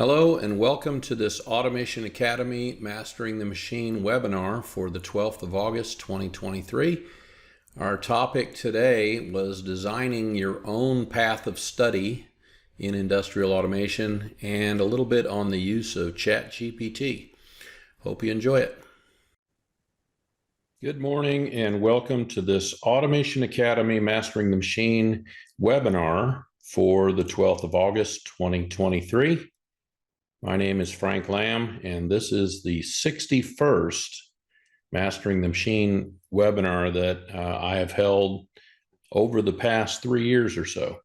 Hello and welcome to this Automation Academy Mastering the Machine webinar for the 12th of August 2023. Our topic today was designing your own path of study in industrial automation and a little bit on the use of ChatGPT. Hope you enjoy it. Good morning and welcome to this Automation Academy Mastering the Machine webinar for the 12th of August 2023. My name is Frank Lamb, and this is the 61st Mastering the Machine webinar that I have held over the past 3 years or so.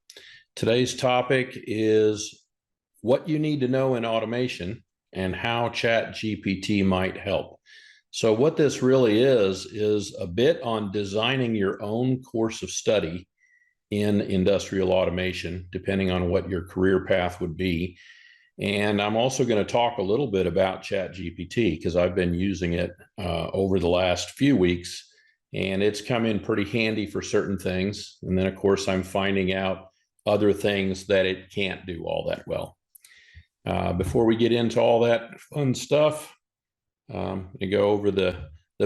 Today's topic is what you need to know in automation and how ChatGPT might help. So what this really is a bit on designing your own course of study in industrial automation, depending on what your career path would be. And I'm also going to talk a little bit about ChatGPT because I've been using it over the last few weeks, and it's come in pretty handy for certain things. And then, of course, I'm finding out other things that it can't do all that well. Before we get into all that fun stuff, I'm going to go over the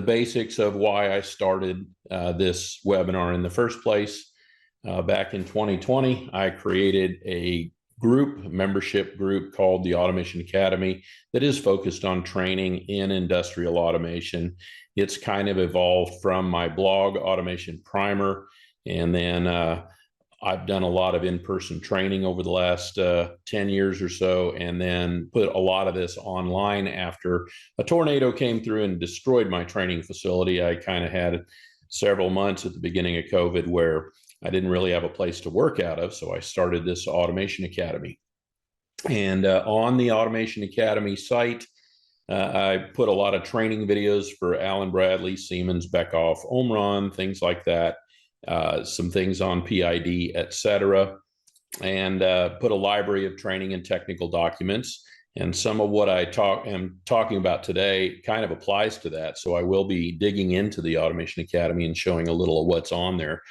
basics of why I started this webinar in the first place. Back in 2020, I created a membership group called the Automation Academy that is focused on training in industrial automation. It's kind of evolved from my blog, Automation Primer, and then I've done a lot of in-person training over the last 10 years or so, and then put a lot of this online after a tornado came through and destroyed my training facility. I kind of had several months at the beginning of COVID where I didn't really have a place to work out of, so I started this Automation Academy. And on the Automation Academy site, I put a lot of training videos for Allen Bradley, Siemens, Beckhoff, Omron, things like that, some things on PID, etc., and put a library of training and technical documents. And some of what I am talking about today kind of applies to that. So I will be digging into the Automation Academy and showing a little of what's on there.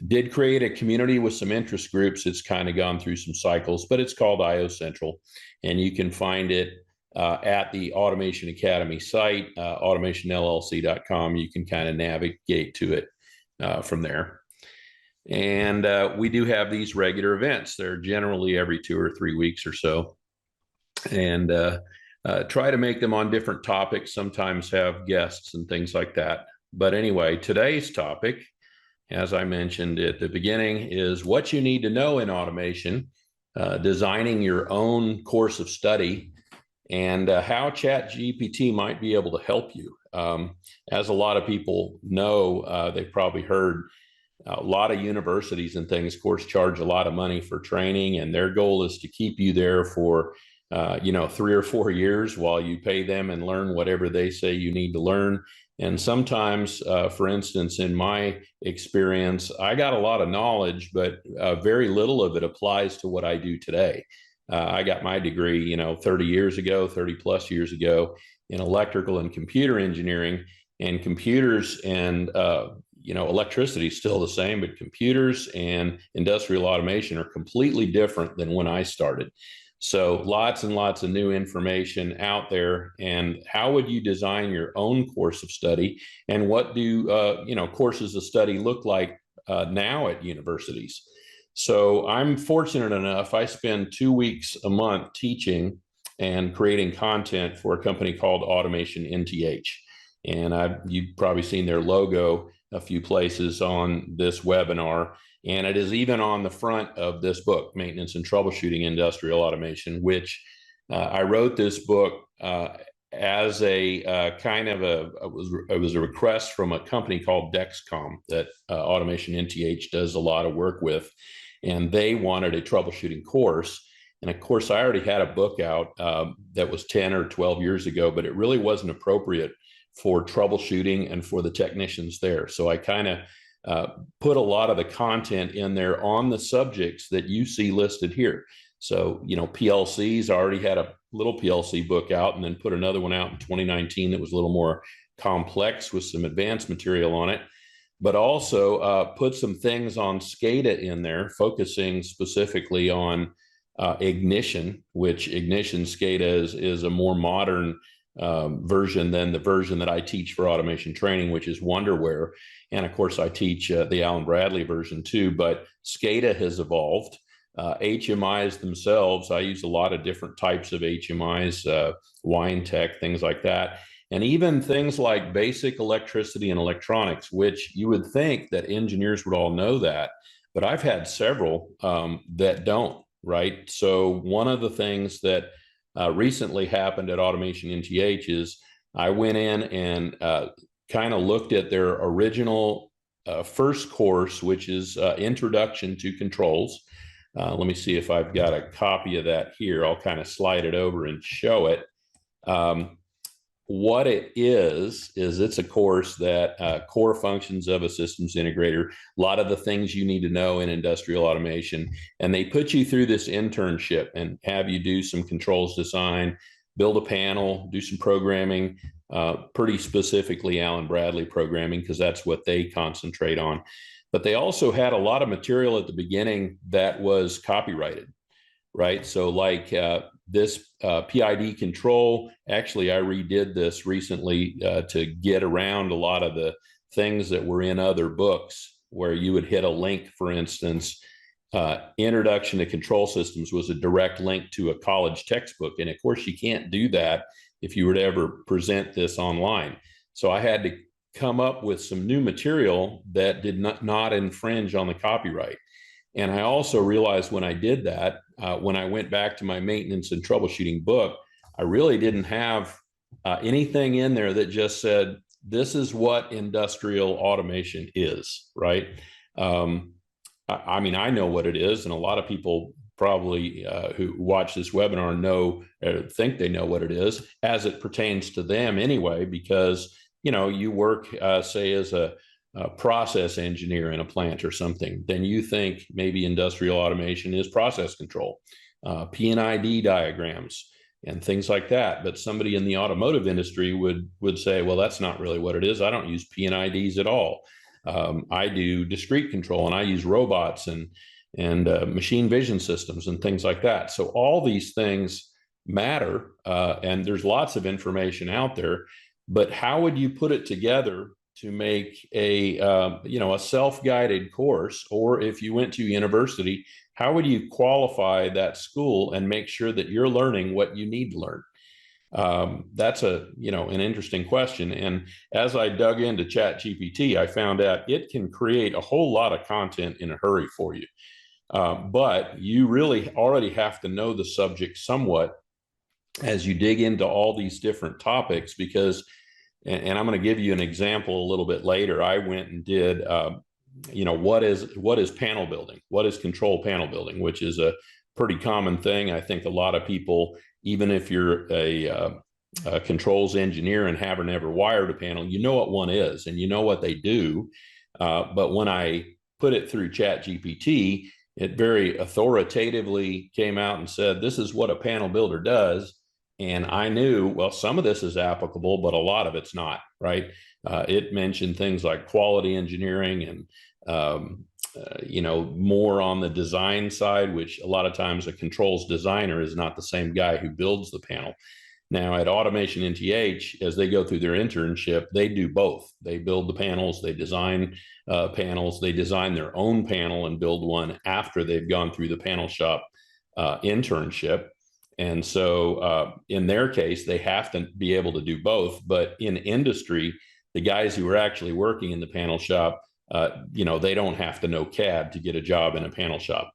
Did create a community with some interest groups. It's kind of gone through some cycles, but it's called IO Central, and you can find it at the Automation Academy site, automationllc.com. You can kind of navigate to it from there. And we do have these regular events. They're generally every 2 or 3 weeks or so, and try to make them on different topics, sometimes have guests and things like that. But anyway, today's topic, as I mentioned at the beginning, is what you need to know in automation, designing your own course of study, and how ChatGPT might be able to help you. As a lot of people know, they've probably heard a lot of universities and things, of course, charge a lot of money for training, and their goal is to keep you there for 3 or 4 years while you pay them and learn whatever they say you need to learn. And sometimes, for instance, in my experience, I got a lot of knowledge, but very little of it applies to what I do today. I got my degree, 30 plus years ago in electrical and computer engineering, and computers and, electricity is still the same, but computers and industrial automation are completely different than when I started. So lots and lots of new information out there. And how would you design your own course of study? And what do courses of study look like now at universities? So I'm fortunate enough, I spend 2 weeks a month teaching and creating content for a company called Automation NTH. And you've probably seen their logo a few places on this webinar. And it is even on the front of this book, Maintenance and Troubleshooting Industrial Automation, which I wrote this book as a it was a request from a company called Dexcom that Automation NTH does a lot of work with. And they wanted a troubleshooting course. And of course, I already had a book out that was 10 or 12 years ago, but it really wasn't appropriate for troubleshooting and for the technicians there. So I kind of put a lot of the content in there on the subjects that you see listed here. So, PLCs, I already had a little PLC book out and then put another one out in 2019 that was a little more complex with some advanced material on it, but also put some things on SCADA in there, focusing specifically on Ignition, which Ignition SCADA is a more modern version than the version that I teach for automation training, which is Wonderware. And of course, I teach the Allen Bradley version too, but SCADA has evolved. HMIs themselves, I use a lot of different types of HMIs, wine tech, things like that. And even things like basic electricity and electronics, which you would think that engineers would all know that, but I've had several that don't, right? So one of the things that recently happened at Automation NTH is I went in and kind of looked at their original first course, which is Introduction to Controls. Let me see if I've got a copy of that here. I'll kind of slide it over and show it. What it is it's a course that core functions of a systems integrator, a lot of the things you need to know in industrial automation. And they put you through this internship and have you do some controls design, build a panel, do some programming, pretty specifically Allen Bradley programming, because that's what they concentrate on. But they also had a lot of material at the beginning that was copyrighted, right? So like this PID control, actually, I redid this recently to get around a lot of the things that were in other books where you would hit a link, for instance. Introduction to Control Systems was a direct link to a college textbook. And of course, you can't do that if you were to ever present this online. So I had to come up with some new material that did not infringe on the copyright. And I also realized when I did that, when I went back to my maintenance and troubleshooting book, I really didn't have anything in there that just said, this is what industrial automation is, right? I mean, I know what it is, and a lot of people probably who watch this webinar know or think they know what it is as it pertains to them anyway, because, you know, you work, say, as a process engineer in a plant or something, then you think maybe industrial automation is process control, P&ID diagrams and things like that. But somebody in the automotive industry would say, well, that's not really what it is. I don't use P&IDs at all. I do discrete control, and I use robots and machine vision systems and things like that. So all these things matter, and there's lots of information out there. But how would you put it together to make a a self-guided course? Or if you went to university, how would you qualify that school and make sure that you're learning what you need to learn? That's an interesting question. And as I dug into ChatGPT, I found out it can create a whole lot of content in a hurry for you. But you really already have to know the subject somewhat as you dig into all these different topics, because, and I'm going to give you an example a little bit later. I went and did, what is panel building? What is control panel building, which is a pretty common thing. I think a lot of people, even if you're a controls engineer and have never wired a panel, you know what one is and you know what they do. But when I put it through ChatGPT, it very authoritatively came out and said, this is what a panel builder does. And I knew, well, some of this is applicable, but a lot of it's not, right? It mentioned things like quality engineering and, more on the design side, which a lot of times a controls designer is not the same guy who builds the panel. Now at Automation NTH, as they go through their internship, they do both. They build the panels, they design panels, they design their own panel and build one after they've gone through the panel shop internship. And so in their case, they have to be able to do both. But in industry, the guys who are actually working in the panel shop, they don't have to know CAD to get a job in a panel shop.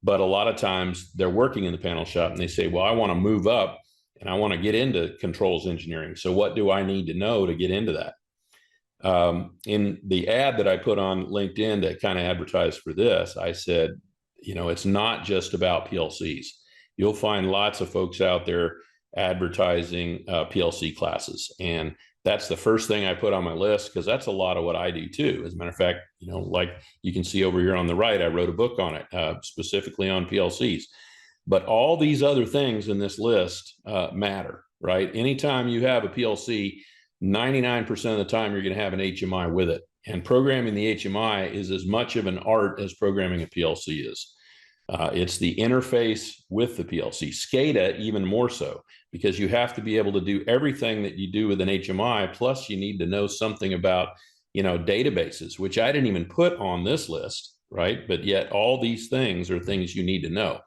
But a lot of times they're working in the panel shop and they say, well, I want to move up and I want to get into controls engineering. So what do I need to know to get into that? In the ad that I put on LinkedIn that kind of advertised for this, I said, it's not just about PLCs. You'll find lots of folks out there advertising PLC classes. And that's the first thing I put on my list, because that's a lot of what I do too. As a matter of fact, like you can see over here on the right, I wrote a book on it, specifically on PLCs. But all these other things in this list matter, right? Anytime you have a PLC, 99% of the time you're going to have an HMI with it. And programming the HMI is as much of an art as programming a PLC is. It's the interface with the PLC. SCADA even more so, because you have to be able to do everything that you do with an HMI, plus you need to know something about, databases, which I didn't even put on this list, right? But yet all these things are things you need to know.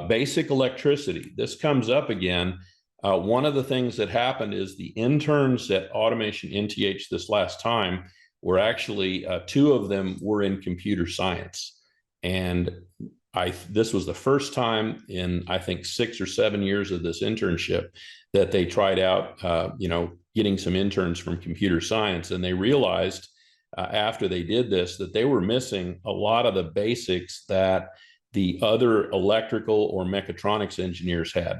Basic electricity, this comes up again. One of the things that happened is the interns at Automation NTH this last time were actually, two of them were in computer science. And this was the first time in, I think, 6 or 7 years of this internship that they tried out, getting some interns from computer science. And they realized after they did this that they were missing a lot of the basics that the other electrical or mechatronics engineers had.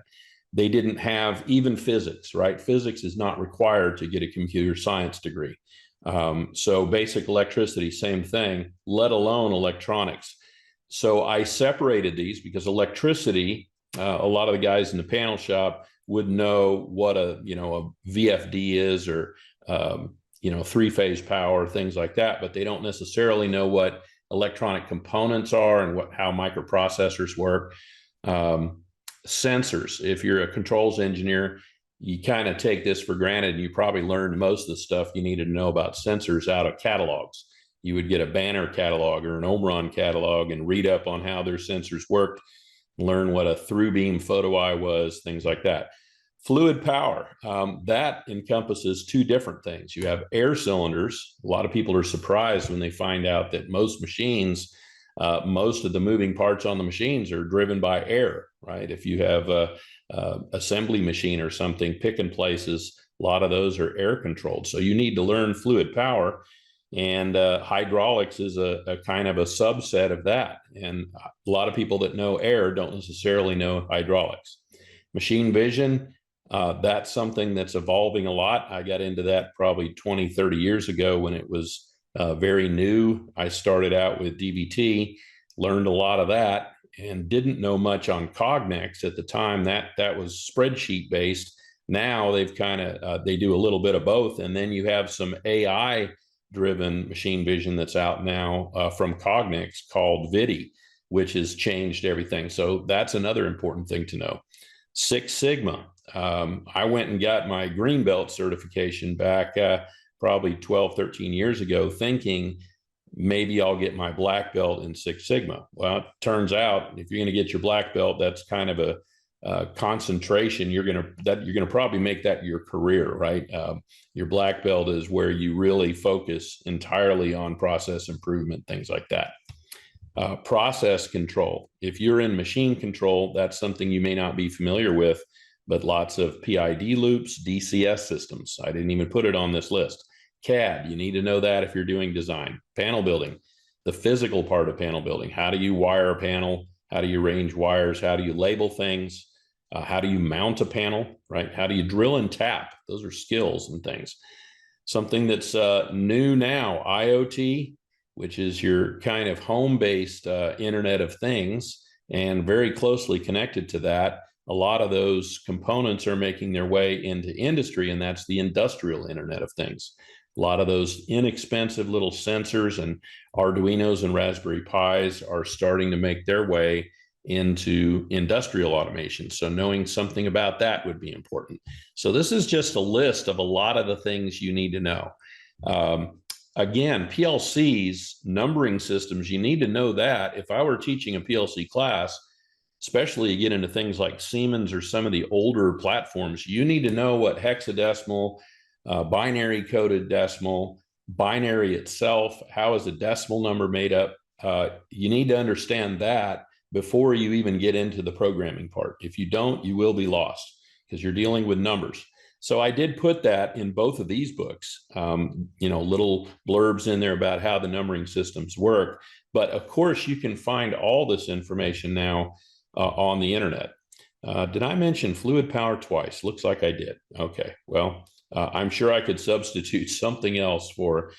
They didn't have even physics, right? Physics is not required to get a computer science degree. So basic electricity, same thing, let alone electronics. So I separated these because electricity, a lot of the guys in the panel shop would know what a VFD is, or three-phase power, things like that, but they don't necessarily know what electronic components are and how microprocessors work. Sensors, if you're a controls engineer, you kind of take this for granted, and you probably learned most of the stuff you needed to know about sensors out of catalogs. You would get a Banner catalog or an Omron catalog and read up on how their sensors worked, learn what a through beam photo eye was, things like that. Fluid power, that encompasses two different things. You have air cylinders. A lot of people are surprised when they find out that most machines, most of the moving parts on the machines are driven by air, right? If you have a assembly machine or something, pick and places, a lot of those are air controlled. So you need to learn fluid power, and hydraulics is a kind of a subset of that. And a lot of people that know air don't necessarily know hydraulics. Machine vision, that's something that's evolving a lot. I got into that probably 20, 30 years ago when it was very new. I started out with DVT, learned a lot of that, and didn't know much on Cognex at the time. That was spreadsheet based. Now they've they do a little bit of both. And then you have some AI driven machine vision that's out now from Cognex called ViDi, which has changed everything. So that's another important thing to know. Six Sigma. I went and got my green belt certification back probably 12, 13 years ago, thinking maybe I'll get my black belt in Six Sigma. Well, it turns out if you're going to get your black belt, that's kind of a concentration. You're going to probably make that your career, right? Your black belt is where you really focus entirely on process improvement, things like that. Process control. If you're in machine control, that's something you may not be familiar with, but lots of PID loops, DCS systems. I didn't even put it on this list. CAD, you need to know that if you're doing design. Panel building, the physical part of panel building. How do you wire a panel? How do you arrange wires? How do you label things? How do you mount a panel, right? How do you drill and tap? Those are skills and things. Something that's new now, IoT, which is your kind of home-based Internet of Things, and very closely connected to that. A lot of those components are making their way into industry, and that's the industrial Internet of Things. A lot of those inexpensive little sensors and Arduinos and Raspberry Pis are starting to make their way into industrial automation. So knowing something about that would be important. So this is just a list of a lot of the things you need to know. Again, PLCs, numbering systems, you need to know that. If I were teaching a PLC class, especially you get into things like Siemens or some of the older platforms, you need to know what hexadecimal, binary coded decimal, binary itself, how is a decimal number made up? You need to understand that before you even get into the programming part. If you don't, you will be lost because you're dealing with numbers. So I did put that in both of these books, little blurbs in there about how the numbering systems work. But of course, you can find all this information now on the internet. Did I mention fluid power twice? Looks like I did. Okay, well, I'm sure I could substitute something else for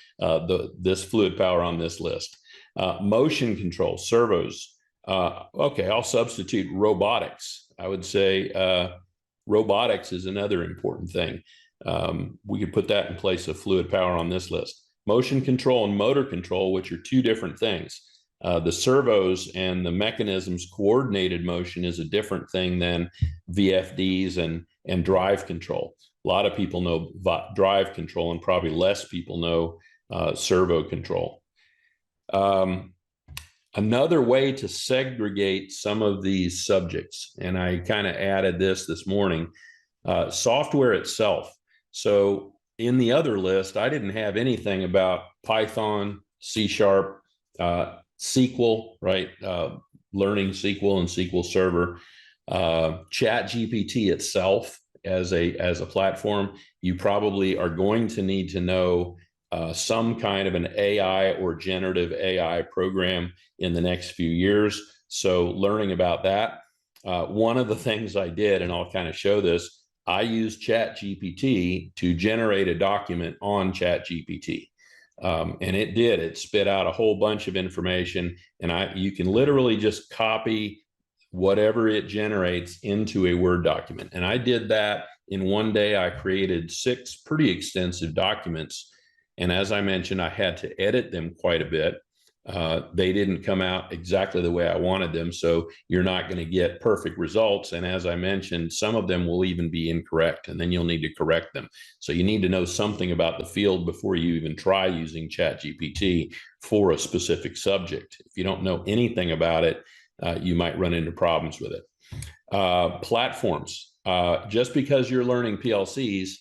this fluid power on this list. Motion control, servos. Okay, I'll substitute robotics. I would say robotics is another important thing. We could put that in place of fluid power on this list. Motion control and motor control, which are two different things. The servos and the mechanisms coordinated motion is a different thing than VFDs and drive control. A lot of people know drive control, and probably less people know servo control. Another way to segregate some of these subjects, and I kind of added this morning, software itself. So in the other list, I didn't have anything about Python, C#, SQL, right? Learning SQL and SQL Server, ChatGPT itself as a platform. You probably are going to need to know some kind of an AI or generative AI program in the next few years. So learning about that. One of the things I did, and I'll kind of show this, I used ChatGPT to generate a document on ChatGPT. And it spit out a whole bunch of information, and you can literally just copy whatever it generates into a Word document. And I did that in one day. I created 6 pretty extensive documents. And as I mentioned, I had to edit them quite a bit. They didn't come out exactly the way I wanted them, so you're not going to get perfect results. And as I mentioned, some of them will even be incorrect, and then you'll need to correct them. So you need to know something about the field before you even try using ChatGPT for a specific subject. If you don't know anything about it, you might run into problems with it. Platforms. Just because you're learning PLCs,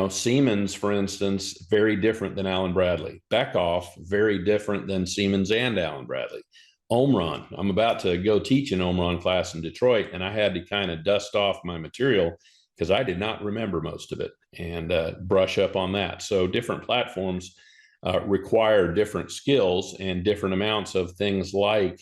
Siemens, for instance, very different than Allen Bradley. Beckhoff, very different than Siemens and Allen Bradley. Omron, I'm about to go teach an Omron class in Detroit, and I had to kind of dust off my material because I did not remember most of it and brush up on that. So different platforms require different skills and different amounts of things like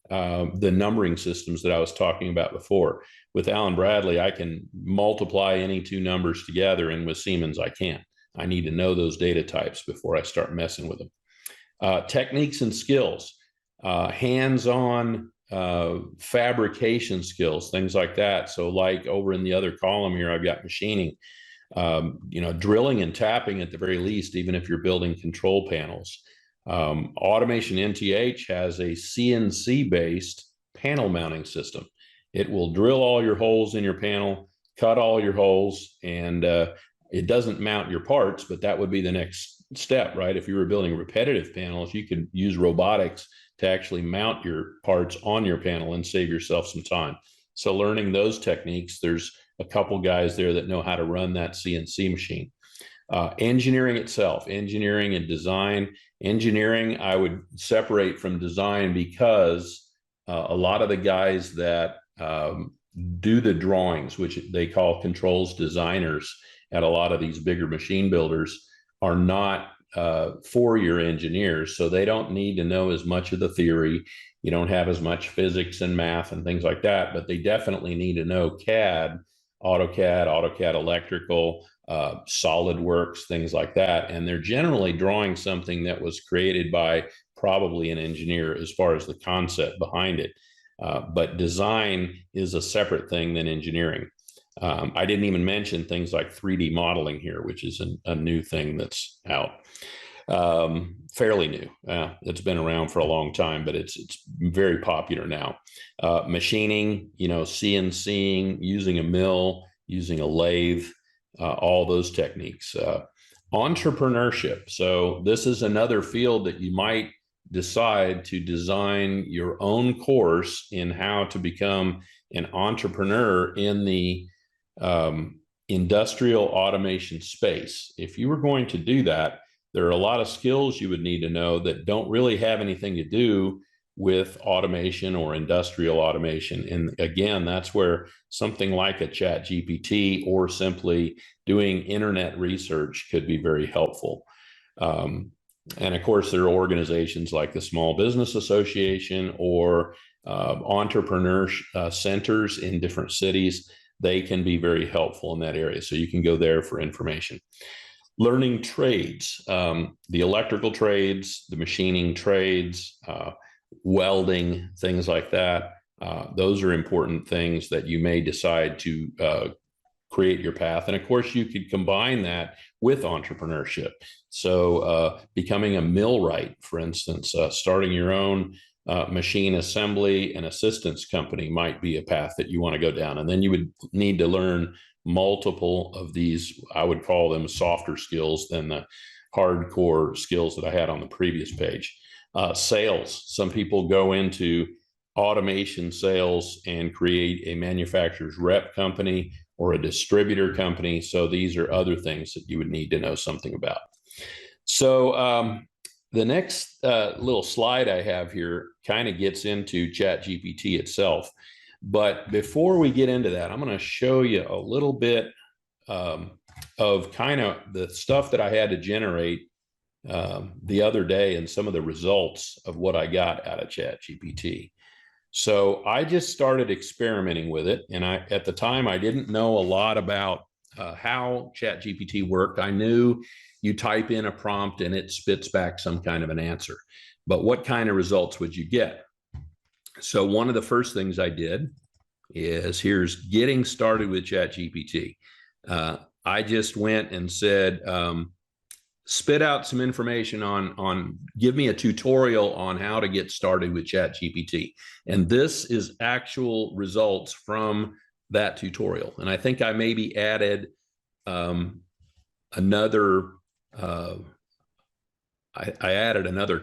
the numbering systems that I was talking about before. With Allen Bradley, I can multiply any 2 numbers together, and with Siemens, I can't. I need to know those data types before I start messing with them. Techniques and skills, hands-on fabrication skills, things like that. So like over in the other column here, I've got machining, drilling and tapping at the very least, even if you're building control panels. Automation NTH has a CNC-based panel mounting system. It will drill all your holes in your panel, cut all your holes, and it doesn't mount your parts, but that would be the next step, right? If you were building repetitive panels, you could use robotics to actually mount your parts on your panel and save yourself some time. So learning those techniques, there's a couple guys there that know how to run that CNC machine. Engineering itself, engineering and design. Engineering, I would separate from design because a lot of the guys that do the drawings, which they call controls designers at a lot of these bigger machine builders, are not 4-year engineers. So they don't need to know as much of the theory. You don't have as much physics and math and things like that, but they definitely need to know CAD, AutoCAD Electrical, SolidWorks, things like that. And they're generally drawing something that was created by probably an engineer as far as the concept behind it. But design is a separate thing than engineering. I didn't even mention things like 3D modeling here, which is a new thing that's out. Fairly new. It's been around for a long time, but it's very popular now. Machining, CNCing, using a mill, using a lathe, all those techniques. Entrepreneurship. So this is another field that you might decide to design your own course in how to become an entrepreneur in the industrial automation space. If you were going to do that, there are a lot of skills you would need to know that don't really have anything to do with automation or industrial automation. And again, that's where something like a ChatGPT or simply doing internet research could be very helpful. And of course, there are organizations like the Small Business Association or entrepreneur centers in different cities. They can be very helpful in that area. So you can go there for information. Learning trades, the electrical trades, the machining trades, welding, things like that. Those are important things that you may decide to create your path. And of course, you could combine that with entrepreneurship. So becoming a millwright, for instance, starting your own machine assembly and assistance company might be a path that you want to go down. And then you would need to learn multiple of these, I would call them softer skills than the hardcore skills that I had on the previous page. Sales. Some people go into automation sales and create a manufacturer's rep company or a distributor company. So these are other things that you would need to know something about. So the next little slide I have here kind of gets into ChatGPT itself. But before we get into that, I'm going to show you a little bit of kind of the stuff that I had to generate the other day and some of the results of what I got out of ChatGPT. So I just started experimenting with it. And at the time, I didn't know a lot about how ChatGPT worked. I knew you type in a prompt and it spits back some kind of an answer. But what kind of results would you get? So one of the first things I did is here's getting started with ChatGPT. I just went and said, spit out some information on give me a tutorial on how to get started with ChatGPT. And this is actual results from that tutorial. And I think I maybe added another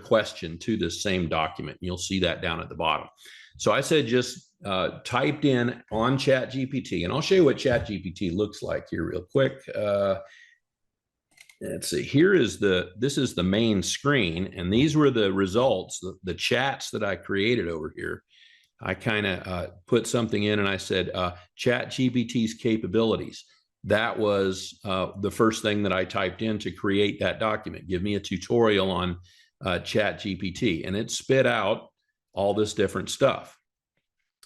question to this same document. You'll see that down at the bottom. So I said just typed in on ChatGPT, and I'll show you what ChatGPT looks like here real quick. Let's see, this is the main screen, and these were the results, the chats that I created over here. I kind of put something in and I said, ChatGPT's capabilities. That was the first thing that I typed in to create that document. Give me a tutorial on ChatGPT, and it spit out all this different stuff.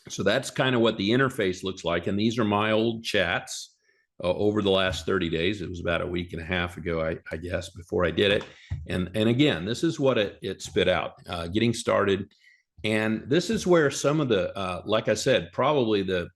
So that's kind of what the interface looks like. And these are my old chats over the last 30 days. It was about a week and a half ago, I guess, before I did it. And again, this is what it spit out, getting started. And this is where some of the, like I said, probably the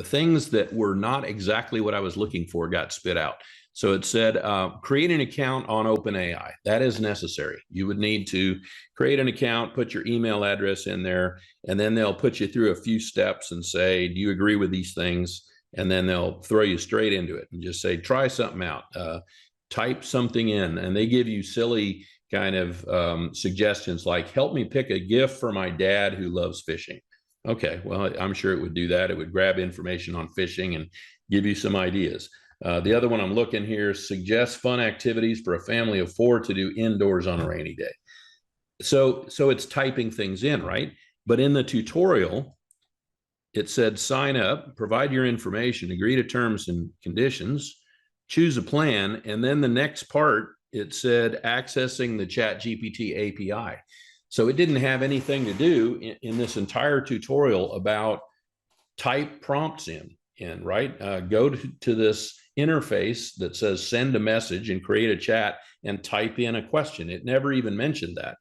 things that were not exactly what I was looking for got spit out. So it said, create an account on OpenAI. That is necessary. You would need to create an account, put your email address in there, and then they'll put you through a few steps and say, do you agree with these things? And then they'll throw you straight into it and just say, try something out, type something in. And they give you silly kind of suggestions like, help me pick a gift for my dad who loves fishing. Okay, well, I'm sure it would do that. It would grab information on fishing and give you some ideas. The other one I'm looking here, suggest fun activities for a family of 4 to do indoors on a rainy day. So it's typing things in, right? But in the tutorial, it said, sign up, provide your information, agree to terms and conditions, choose a plan. And then the next part, it said accessing the ChatGPT API. So it didn't have anything to do in this entire tutorial about type prompts in, right? Go to this interface that says send a message and create a chat and type in a question. It never even mentioned that.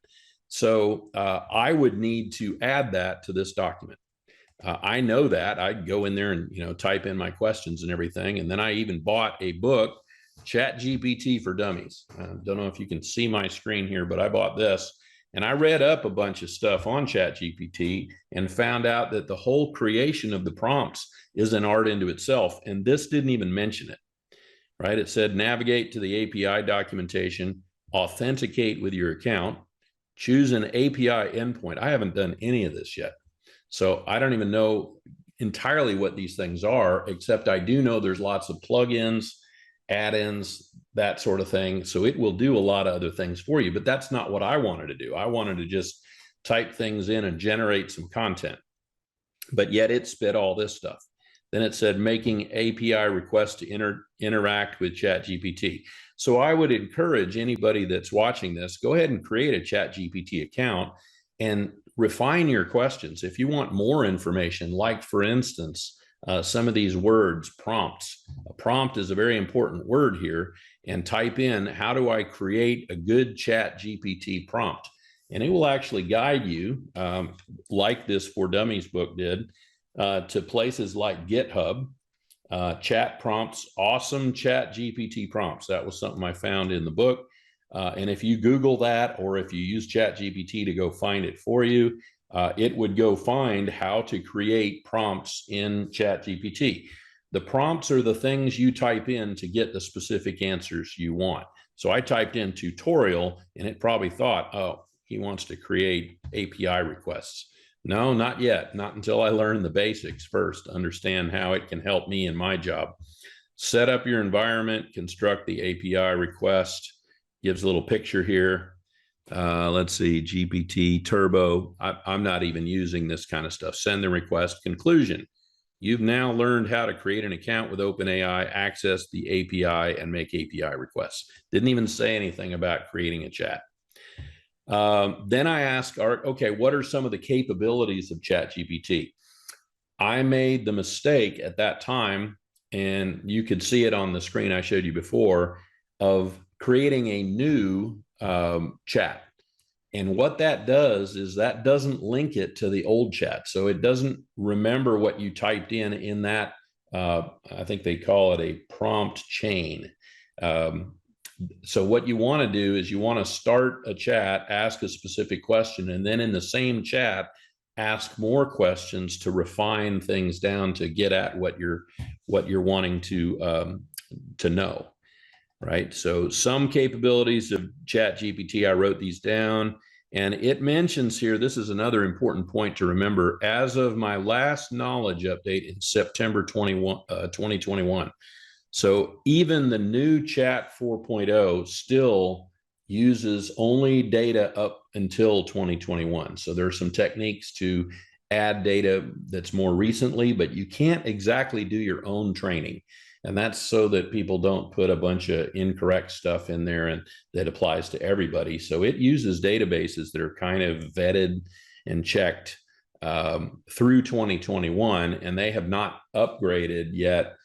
So I would need to add that to this document. I know that. I'd go in there and type in my questions and everything. And then I even bought a book, ChatGPT for Dummies. Don't know if you can see my screen here, but I bought this. And I read up a bunch of stuff on ChatGPT and found out that the whole creation of the prompts is an art into itself. And this didn't even mention it, right? It said navigate to the API documentation, authenticate with your account, choose an API endpoint. I haven't done any of this yet. So I don't even know entirely what these things are, except I do know there's lots of plugins, add-ins, that sort of thing. So it will do a lot of other things for you, but that's not what I wanted to do. I wanted to just type things in and generate some content, but yet it spit all this stuff. Then it said making API requests to interact with ChatGPT. So I would encourage anybody that's watching this, go ahead and create a ChatGPT account and refine your questions. If you want more information, like for instance, some of these words, prompts. A prompt is a very important word here, and type in, how do I create a good ChatGPT prompt? And it will actually guide you, like this For Dummies book did, to places like GitHub, chat prompts, awesome ChatGPT prompts. That was something I found in the book. And if you Google that, or if you use ChatGPT to go find it for you, it would go find how to create prompts in ChatGPT. The prompts are the things you type in to get the specific answers you want. So I typed in tutorial, and it probably thought, oh, he wants to create API requests. No, not yet. Not until I learn the basics first, understand how it can help me in my job. Set up your environment, construct the API request. Gives a little picture here. Let's see, GPT Turbo. I'm not even using this kind of stuff. Send the request. Conclusion. You've now learned how to create an account with OpenAI, access the API, and make API requests. Didn't even say anything about creating a chat. Then I asked, okay, what are some of the capabilities of ChatGPT? I made the mistake at that time, and you could see it on the screen I showed you before, of creating a new chat. And what that does is that doesn't link it to the old chat. So it doesn't remember what you typed in that, I think they call it a prompt chain. So what you want to do is you want to start a chat, ask a specific question, and then in the same chat, ask more questions to refine things down to get at what you're wanting to know, right? So some capabilities of ChatGPT, I wrote these down, and it mentions here, this is another important point to remember, as of my last knowledge update in September 2021. So even the new Chat 4.0 still uses only data up until 2021. So there are some techniques to add data that's more recently, but you can't exactly do your own training. And that's so that people don't put a bunch of incorrect stuff in there and that applies to everybody. So it uses databases that are kind of vetted and checked through 2021, and they have not upgraded yet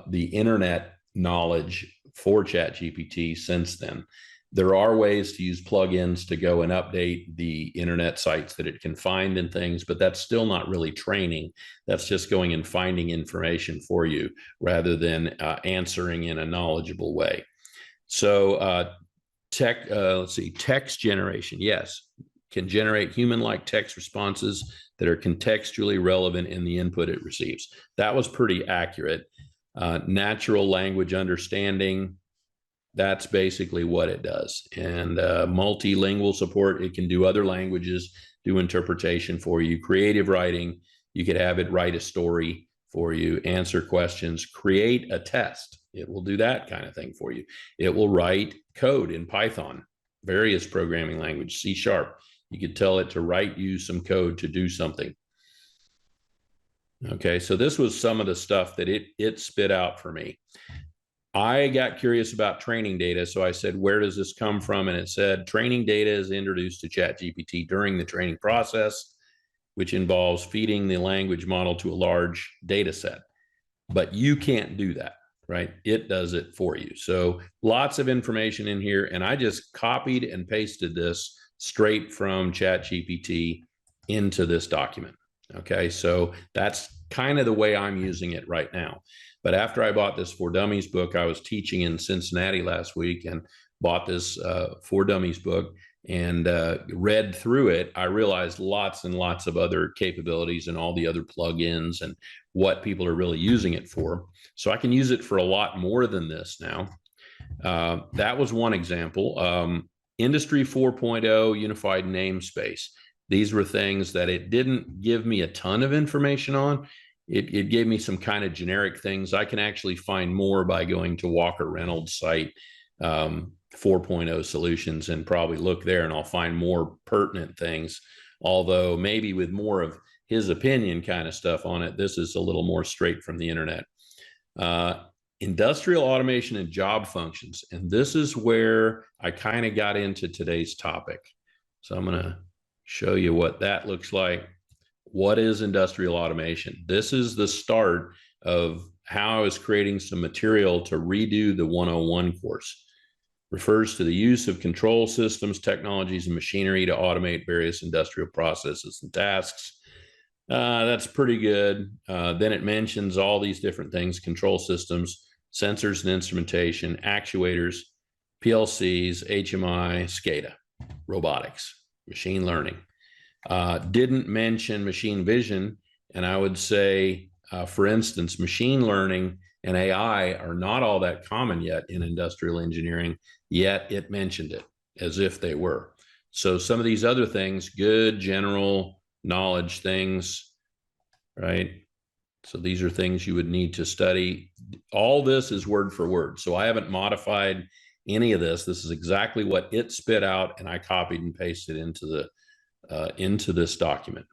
the internet knowledge for ChatGPT since then. There are ways to use plugins to go and update the internet sites that it can find and things, but that's still not really training. That's just going and finding information for you rather than answering in a knowledgeable way. So let's see, text generation, yes, can generate human-like text responses that are contextually relevant in the input it receives. That was pretty accurate. Natural language understanding, that's basically what it does. And multilingual support, it can do other languages, do interpretation for you. Creative writing, you could have it write a story for you, answer questions, create a test. It will do that kind of thing for you. It will write code in Python, various programming language, C#. You could tell it to write you some code to do something. Okay, so this was some of the stuff that it spit out for me. I got curious about training data, so I said, where does this come from? And it said, training data is introduced to ChatGPT during the training process, which involves feeding the language model to a large data set. But you can't do that, right? It does it for you. So lots of information in here, and I just copied and pasted this straight from ChatGPT into this document. Okay, so that's kind of the way I'm using it right now. But after I bought this For Dummies book, I was teaching in Cincinnati last week and bought this For Dummies book and read through it. I realized lots and lots of other capabilities and all the other plugins and what people are really using it for. So I can use it for a lot more than this now. That was one example. Industry 4.0 unified namespace. These were things that it didn't give me a ton of information on. It gave me some kind of generic things. I can actually find more by going to Walker Reynolds' site, 4.0 solutions, and probably look there and I'll find more pertinent things. Although maybe with more of his opinion kind of stuff on it, this is a little more straight from the internet. Industrial automation and job functions. And this is where I kind of got into today's topic. So I'm going to show you what that looks like. What is industrial automation? This is the start of how I was creating some material to redo the 101 course. Refers to the use of control systems, technologies, and machinery to automate various industrial processes and tasks. That's pretty good. Then it mentions all these different things: control systems, sensors and instrumentation, actuators, PLCs, HMI, SCADA, robotics, machine learning. Didn't mention machine vision. And I would say, for instance, machine learning and AI are not all that common yet in industrial engineering, yet it mentioned it as if they were. So some of these other things, good general knowledge things, right? So these are things you would need to study. All this is word for word. So I haven't modified any of this. This is exactly what it spit out, and I copied and pasted into this document.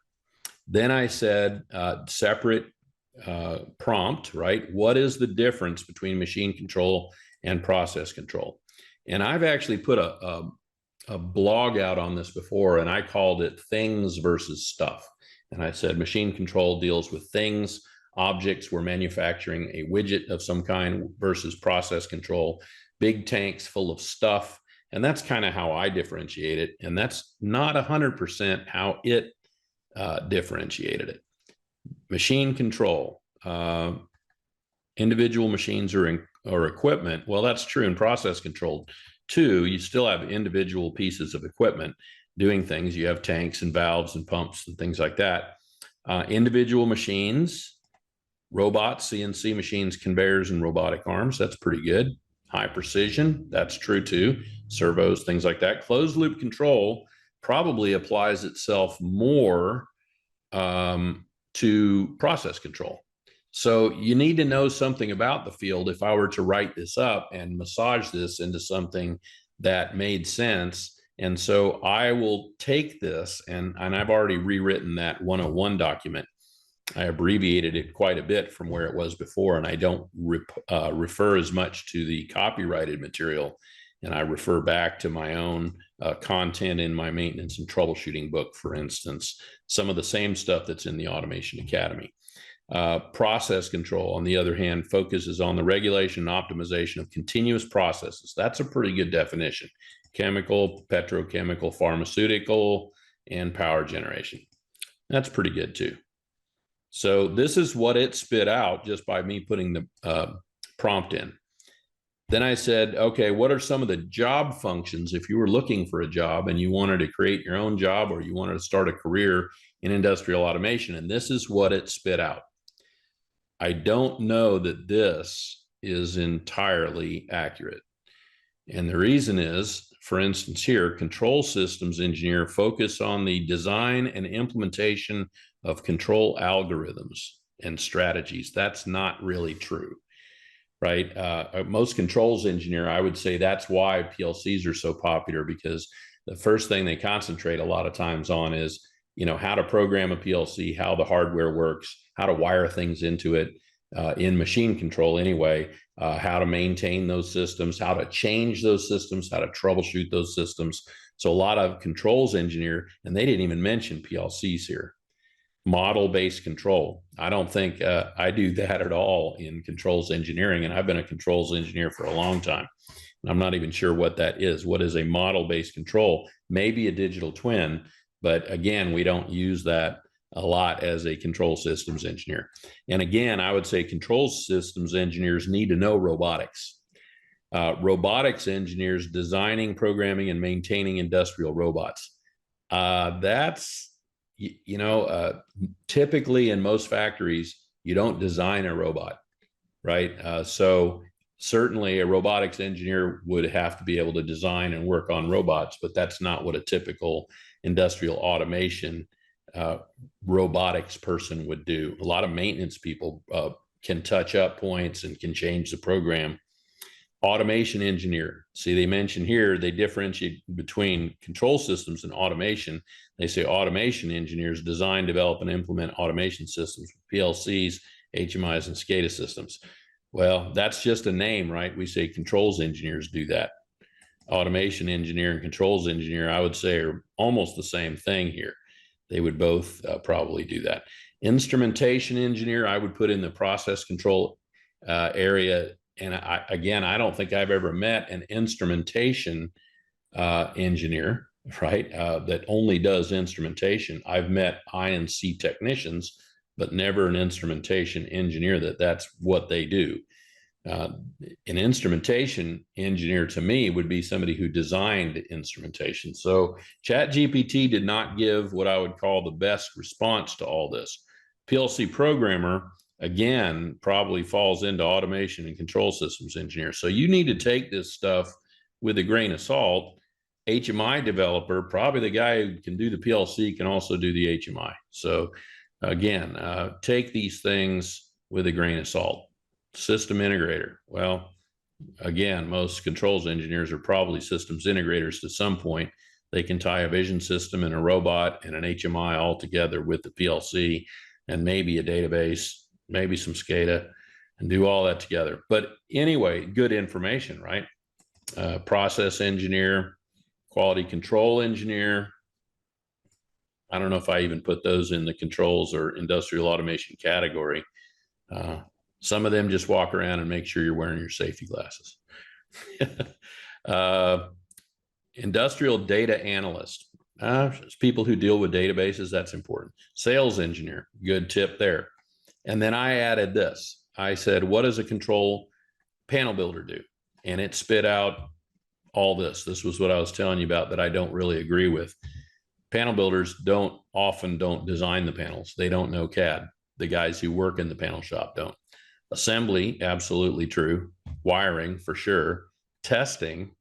Then I said separate prompt, right? What is the difference between machine control and process control? And I've actually put a blog out on this before, and I called it things versus stuff. And I said machine control deals with things, objects. We're manufacturing a widget of some kind versus process control, big tanks full of stuff. And that's kind of how I differentiate it. And that's not 100% how it differentiated it. Machine control, individual machines or equipment. Well, that's true in process control too. You still have individual pieces of equipment doing things. You have tanks and valves and pumps and things like that. Individual machines, robots, CNC machines, conveyors, and robotic arms. That's pretty good. High precision, that's true too. Servos, things like that. Closed loop control probably applies itself more to process control. So you need to know something about the field if I were to write this up and massage this into something that made sense. And so I will take this, and I've already rewritten that 101 document. I abbreviated it quite a bit from where it was before, and I don't refer as much to the copyrighted material, and I refer back to my own content in my maintenance and troubleshooting book, for instance, some of the same stuff that's in the Automation Academy. Process control, on the other hand, focuses on the regulation and optimization of continuous processes. That's a pretty good definition. Chemical, petrochemical, pharmaceutical, and power generation. That's pretty good too. So this is what it spit out just by me putting the prompt in. Then I said, okay, what are some of the job functions if you were looking for a job and you wanted to create your own job or you wanted to start a career in industrial automation? And this is what it spit out. I don't know that this is entirely accurate. And the reason is, for instance, here, control systems engineer focus on the design and implementation of control algorithms and strategies. That's not really true, right? Most controls engineer, I would say that's why PLCs are so popular, because the first thing they concentrate a lot of times on is, how to program a PLC, how the hardware works, how to wire things into it in machine control anyway, how to maintain those systems, how to change those systems, how to troubleshoot those systems. So a lot of controls engineer, and they didn't even mention PLCs here. Model-based control. I don't think I do that at all in controls engineering, and I've been a controls engineer for a long time. And I'm not even sure what that is. What is a model-based control? Maybe a digital twin, but again, we don't use that a lot as a control systems engineer. And again, I would say control systems engineers need to know robotics. Robotics engineers designing, programming, and maintaining industrial robots. That's, typically in most factories, you don't design a robot, right? So certainly a robotics engineer would have to be able to design and work on robots, but that's not what a typical industrial automation robotics person would do. A lot of maintenance people can touch up points and can change the program. Automation engineer. See, they mention here, they differentiate between control systems and automation. They say automation engineers design, develop, and implement automation systems, PLCs, HMIs, and SCADA systems. Well, that's just a name, right? We say controls engineers do that. Automation engineer and controls engineer, I would say, are almost the same thing here. They would both probably do that. Instrumentation engineer, I would put in the process control area. And I don't think I've ever met an instrumentation engineer, right, that only does instrumentation. I've met I&C technicians, but never an instrumentation engineer that's what they do. An instrumentation engineer to me would be somebody who designed instrumentation. So ChatGPT did not give what I would call the best response to all this. PLC programmer, again, probably falls into automation and control systems engineer. So you need to take this stuff with a grain of salt. HMI developer, probably the guy who can do the PLC can also do the HMI. So again, take these things with a grain of salt. System integrator. Well, again, most controls engineers are probably systems integrators to some point. They can tie a vision system and a robot and an HMI all together with the PLC and maybe a database, maybe some SCADA, and do all that together. But anyway, good information, right? Process engineer, quality control engineer. I don't know if I even put those in the controls or industrial automation category. Some of them just walk around and make sure you're wearing your safety glasses. Industrial data analyst. People who deal with databases, that's important. Sales engineer, good tip there. And then I added this. I said, what does a control panel builder do? And it spit out all this. This was what I was telling you about that I don't really agree with. Panel builders often don't design the panels. They don't know CAD. The guys who work in the panel shop don't. Assembly, absolutely true. Wiring, for sure. Testing,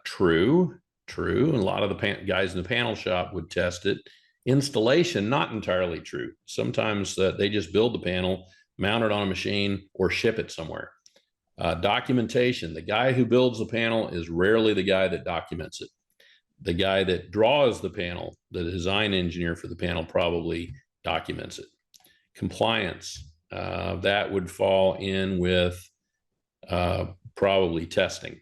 true. And a lot of the guys in the panel shop would test it. Installation, not entirely true. Sometimes they just build the panel, mount it on a machine, or ship it somewhere. Documentation, the guy who builds the panel is rarely the guy that documents it. The guy that draws the panel, the design engineer for the panel, probably documents it. Compliance, that would fall in with probably testing.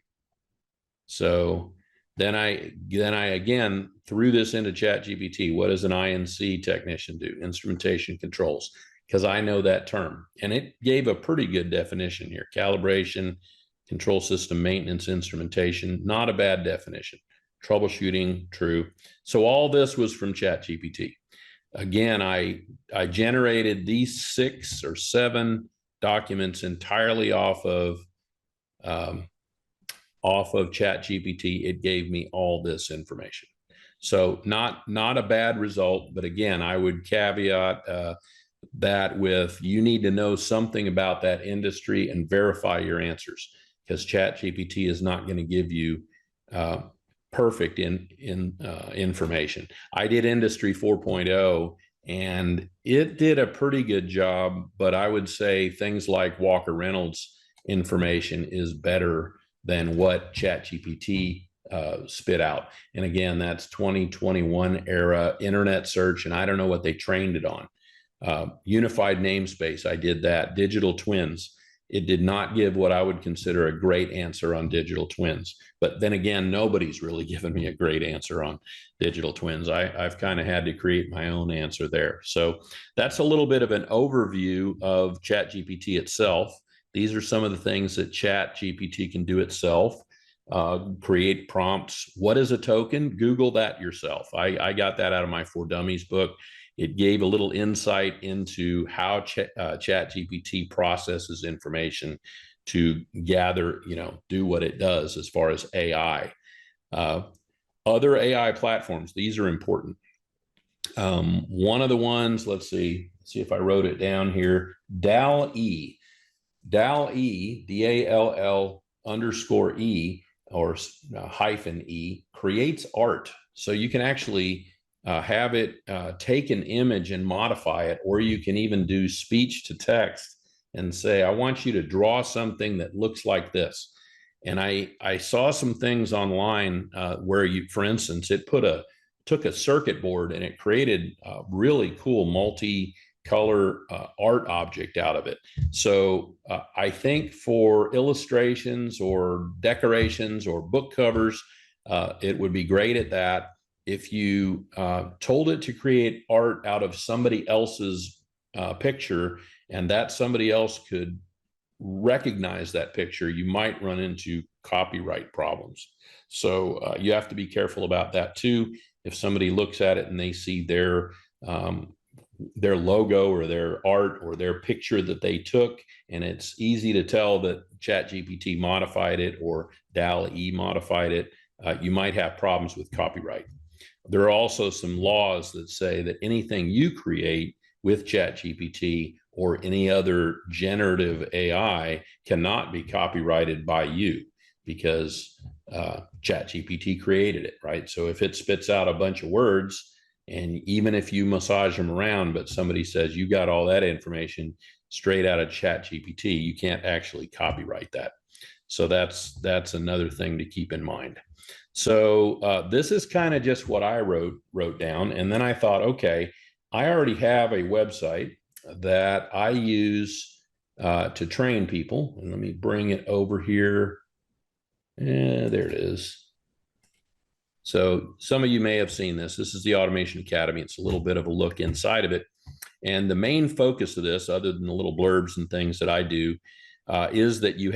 So then I again threw this into ChatGPT. What does an INC technician do? Instrumentation controls, because I know that term. And it gave a pretty good definition here. Calibration, control system maintenance, instrumentation, not a bad definition. Troubleshooting, true. So all this was from ChatGPT. Again, I generated these 6 or 7 documents entirely off of ChatGPT. It gave me all this information. So not a bad result, but again, I would caveat that with you need to know something about that industry and verify your answers, because ChatGPT is not going to give you perfect information. I did Industry 4.0 and it did a pretty good job, but I would say things like Walker Reynolds information is better than what ChatGPT spit out. And again, that's 2021 era internet search, and I don't know what they trained it on. Unified namespace, I did that. Digital twins. It did not give what I would consider a great answer on digital twins. But then again, nobody's really given me a great answer on digital twins. I've kind of had to create my own answer there. So that's a little bit of an overview of ChatGPT itself. These are some of the things that ChatGPT can do itself. Create prompts. What is a token? Google that yourself. I got that out of my For Dummies book. It gave a little insight into how ChatGPT processes information to gather, do what it does as far as AI. Other AI platforms, these are important. One of the ones, let's see if I wrote it down here, DALL-E. DALL-E, DALL_E or -E, creates art. So you can actually have it take an image and modify it, or you can even do speech to text and say, I want you to draw something that looks like this. And I saw some things online where for instance, it took a circuit board and it created a really cool multi-color art object out of it. So I think for illustrations or decorations or book covers, it would be great at that. If you told it to create art out of somebody else's picture and that somebody else could recognize that picture, you might run into copyright problems. So you have to be careful about that too. If somebody looks at it and they see their their logo or their art or their picture that they took, and it's easy to tell that ChatGPT modified it or DALL-E modified it, you might have problems with copyright. There are also some laws that say that anything you create with ChatGPT or any other generative AI cannot be copyrighted by you, because ChatGPT created it, right? So if it spits out a bunch of words, and even if you massage them around, but somebody says you got all that information straight out of ChatGPT, you can't actually copyright that. So that's another thing to keep in mind. So this is kind of just what I wrote down, and then I thought, okay, I already have a website that I use to train people, and let me bring it over here. Yeah, there it is. So some of you may have seen this. This is the Automation Academy. It's a little bit of a look inside of it. And the main focus of this, other than the little blurbs and things that I do, is that you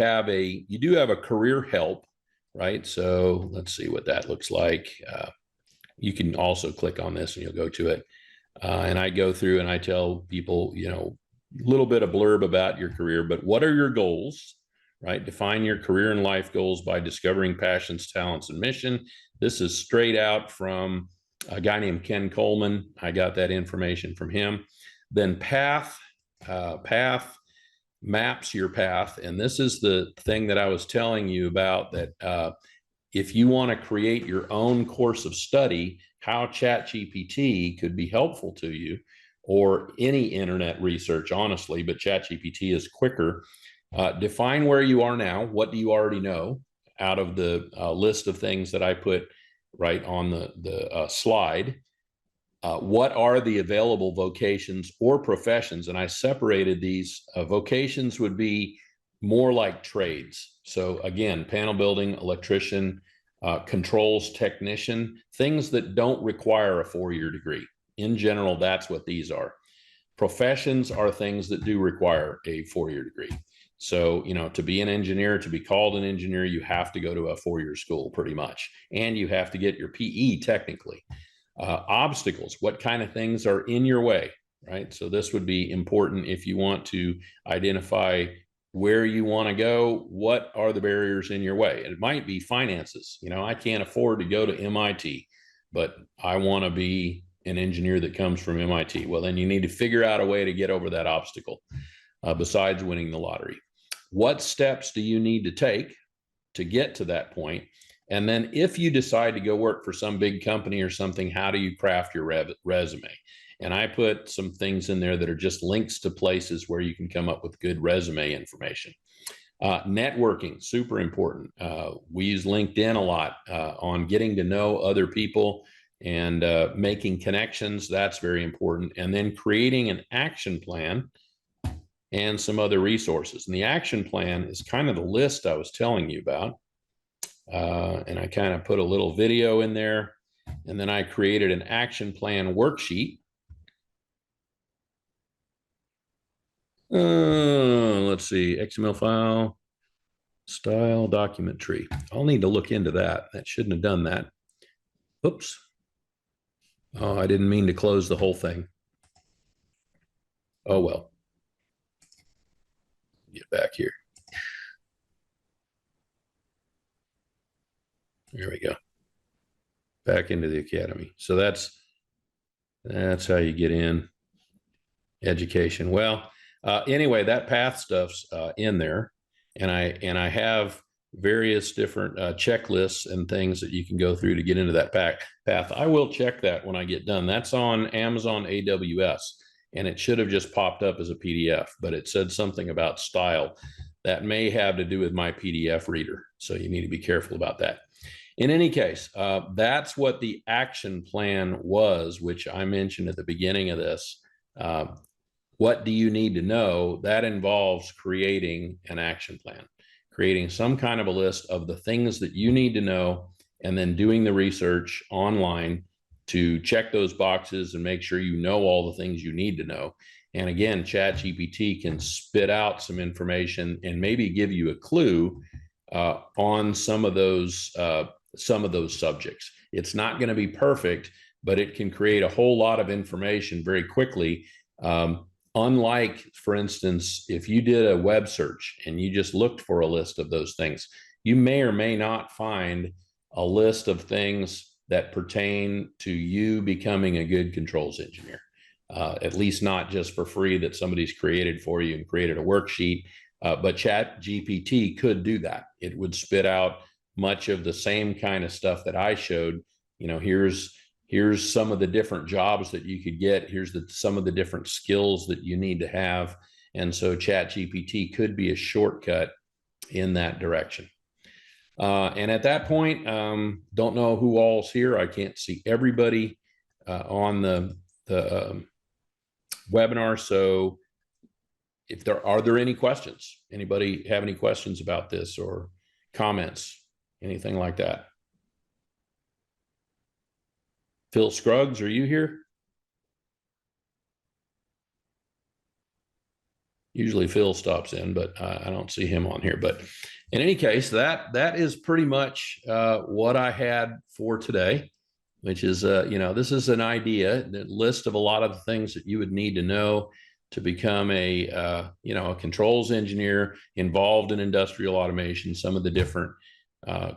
do have a career help, right? So let's see what that looks like. You can also click on this and you'll go to it. And I go through and I tell people, a little bit of blurb about your career, but what are your goals, right? Define your career and life goals by discovering passions, talents, and mission. This is straight out from a guy named Ken Coleman. I got that information from him. Then path maps your path. And this is the thing that I was telling you about, that if you want to create your own course of study, how ChatGPT could be helpful to you, or any internet research, honestly, but ChatGPT is quicker. Define where you are now. What do you already know out of the list of things that I put right on the slide? What are the available vocations or professions? And I separated these. Vocations would be more like trades. So again, panel building, electrician, controls technician, things that don't require a 4-year degree. In general, that's what these are. Professions are things that do require a 4-year degree. So, to be an engineer, to be called an engineer, you have to go to a 4-year school pretty much. And you have to get your PE technically. Obstacles, what kind of things are in your way, right? So this would be important if you want to identify where you want to go. What are the barriers in your way? It might be finances. I can't afford to go to MIT, but I want to be an engineer that comes from MIT. Well, then you need to figure out a way to get over that obstacle besides winning the lottery. What steps do you need to take to get to that point? And then if you decide to go work for some big company or something, how do you craft your resume? And I put some things in there that are just links to places where you can come up with good resume information. Networking, super important. We use LinkedIn a lot on getting to know other people and making connections. That's very important. And then creating an action plan and some other resources. And the action plan is kind of the list I was telling you about. And I kind of put a little video in there, and then I created an action plan worksheet. Let's see, XML file, style, document tree. I'll need to look into that. That shouldn't have done that. Oops. Oh, I didn't mean to close the whole thing. Oh, well. Get back here. There we go. Back into the academy. So that's how you get in. Education. Well, anyway, that path stuff's in there, and I have various different checklists and things that you can go through to get into that path. I will check that when I get done. That's on Amazon AWS, and it should have just popped up as a PDF, but it said something about style. That may have to do with my PDF reader, so you need to be careful about that. In any case, that's what the action plan was, which I mentioned at the beginning of this. What do you need to know? That involves creating an action plan, creating some kind of a list of the things that you need to know, and then doing the research online to check those boxes and make sure you know all the things you need to know. And again, ChatGPT can spit out some information and maybe give you a clue on some of those subjects. It's not going to be perfect, but it can create a whole lot of information very quickly. Unlike, for instance, if you did a web search and you just looked for a list of those things, you may or may not find a list of things that pertain to you becoming a good controls engineer. At least not just for free that somebody's created for you and created a worksheet. But ChatGPT could do that. It would spit out much of the same kind of stuff that I showed. Here's some of the different jobs that you could get. Here's some of the different skills that you need to have. And so ChatGPT could be a shortcut in that direction. And at that point, don't know who all's here. I can't see everybody on the webinar. So if are there any questions? Anybody have any questions about this or comments, anything like that? Phil Scruggs, are you here? Usually Phil stops in, but I don't see him on here. But in any case, that is pretty much what I had for today, which is, this is an idea, the list of a lot of the things that you would need to know to become a controls engineer involved in industrial automation, some of the different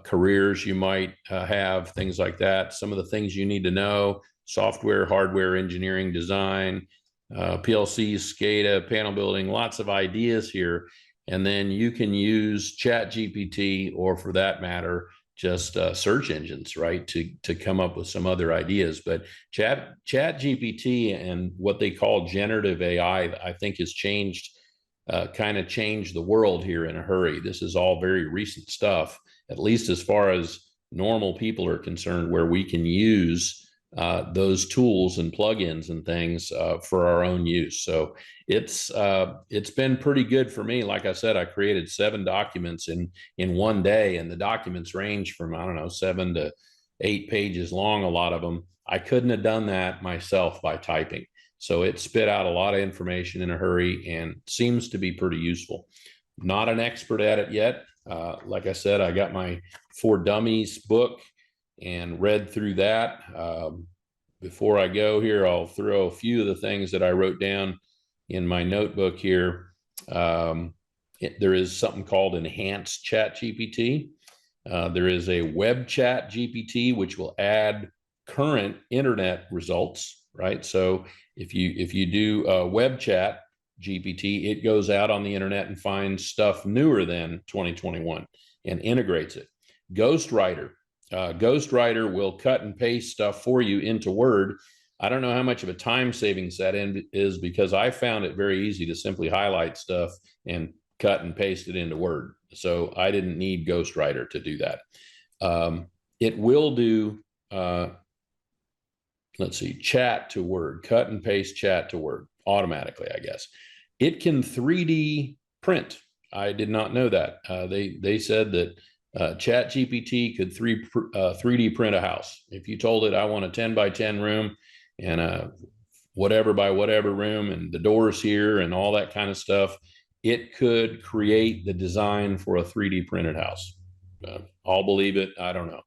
careers you might have, things like that, some of the things you need to know, software, hardware, engineering, design, PLCs, SCADA, panel building, lots of ideas here. And then you can use ChatGPT, or for that matter, just search engines, right, to come up with some other ideas. But ChatGPT and what they call generative AI, I think has kind of changed the world here in a hurry. This is all very recent stuff, at least as far as normal people are concerned, where we can use those tools and plugins and things for our own use. So it's been pretty good for me. Like I said, I created 7 documents in one day, and the documents range from, I don't know, 7 to 8 pages long, a lot of them. I couldn't have done that myself by typing. So it spit out a lot of information in a hurry and seems to be pretty useful. Not an expert at it yet. Like I said, I got my For Dummies book and read through that. Before I go here, I'll throw a few of the things that I wrote down in my notebook here. There is something called Enhanced ChatGPT. There is a Web Chat GPT, which will add current internet results, right? So if you do Web Chat GPT, it goes out on the internet and finds stuff newer than 2021 and integrates it. Ghostwriter. Ghostwriter will cut and paste stuff for you into Word. I don't know how much of a time savings that is, because I found it very easy to simply highlight stuff and cut and paste it into Word. So I didn't need Ghostwriter to do that. It will do, let's see, chat to Word, cut and paste chat to Word automatically, I guess. It can 3D print. I did not know that. They said that ChatGPT could 3D print a house. If you told it, I want a 10 by 10 room and a whatever by whatever room and the doors here and all that kind of stuff, it could create the design for a 3D printed house. I'll believe it. I don't know.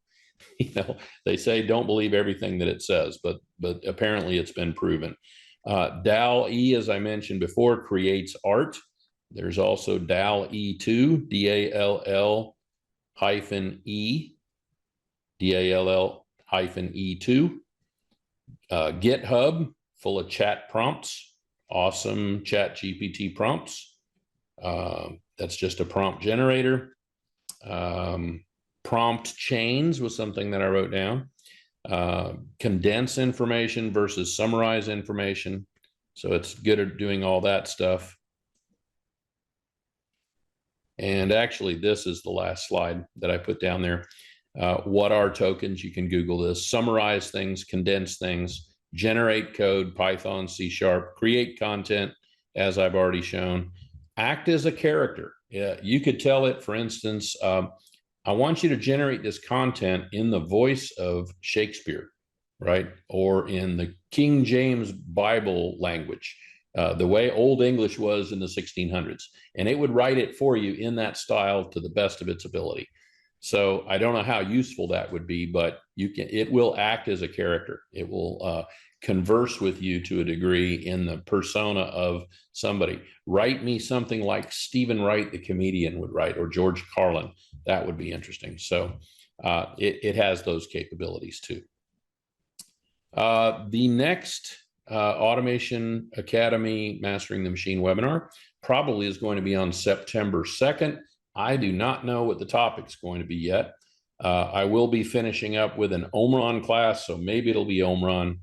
They say don't believe everything that it says, but apparently it's been proven. DALL-E, as I mentioned before, creates art. There's also DALL-E2, DALL-E2. GitHub, full of chat prompts, awesome chat GPT prompts. That's just a prompt generator. Prompt chains was something that I wrote down. Condense information versus summarize information. So it's good at doing all that stuff. And actually, this is the last slide that I put down there. What are tokens? You can Google this. Summarize things, condense things, generate code, Python, C#, create content, as I've already shown. Act as a character. You could tell it, for instance, I want you to generate this content in the voice of Shakespeare, right? Or in the King James Bible language. The way Old English was in the 1600s, and it would write it for you in that style to the best of its ability. So I don't know how useful that would be, but it will act as a character. It will converse with you to a degree in the persona of somebody. Write me something like Stephen Wright, the comedian, would write, or George Carlin. That would be interesting. So it has those capabilities too. The next Automation Academy Mastering the Machine webinar probably is going to be on September 2nd. I do not know what the topic's going to be yet. I will be finishing up with an Omron class, so maybe it'll be Omron.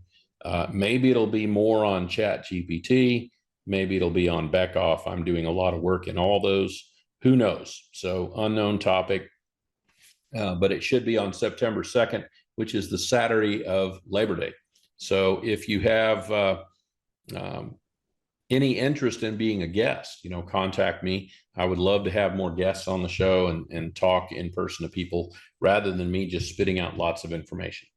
Maybe it'll be more on ChatGPT. Maybe it'll be on Beckhoff. I'm doing a lot of work in all those. Who knows? So unknown topic, but it should be on September 2nd, which is the Saturday of Labor Day. So if you have any interest in being a guest, contact me. I would love to have more guests on the show and talk in person to people rather than me just spitting out lots of information.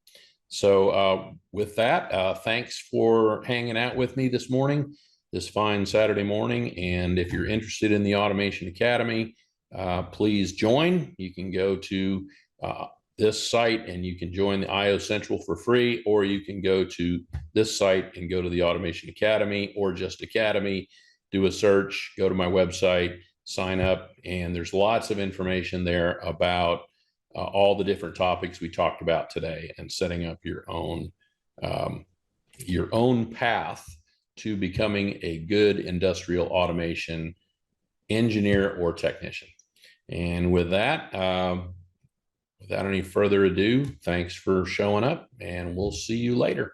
So with that, thanks for hanging out with me this morning, this fine Saturday morning. And if you're interested in the Automation Academy, please join. You can go to this site and you can join the IO Central for free, or you can go to this site and go to the Automation Academy, or just Academy, do a search, go to my website, sign up, and there's lots of information there about all the different topics we talked about today, and setting up your own path to becoming a good industrial automation engineer or technician. And with that, without any further ado, thanks for showing up, and we'll see you later.